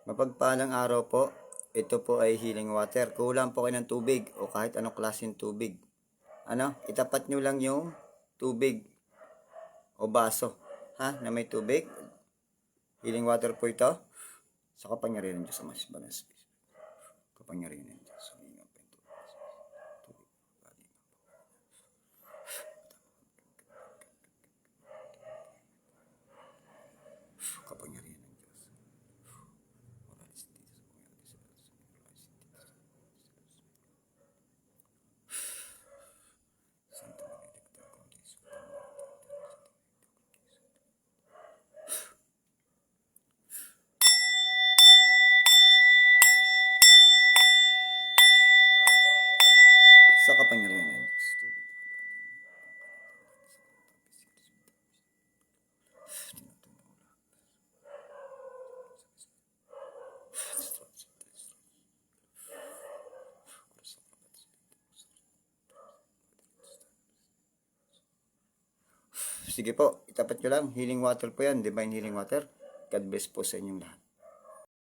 Mapagpalang araw po. Ito po ay healing water. Kulang po kayo ng tubig o kahit anong klaseng tubig. Itapat nyo lang yung tubig o baso, na may tubig. Healing water po ito. Sa kapangyarihan ng Diyos sa mas balas. Kapangyarihan ng Diyos. Kapangyarihan ng Diyos. Sa kapangyarihan ng Diyos. Sige po, itapat nyo lang. Healing water po yan. Divine healing water. God bless po sa inyong lahat.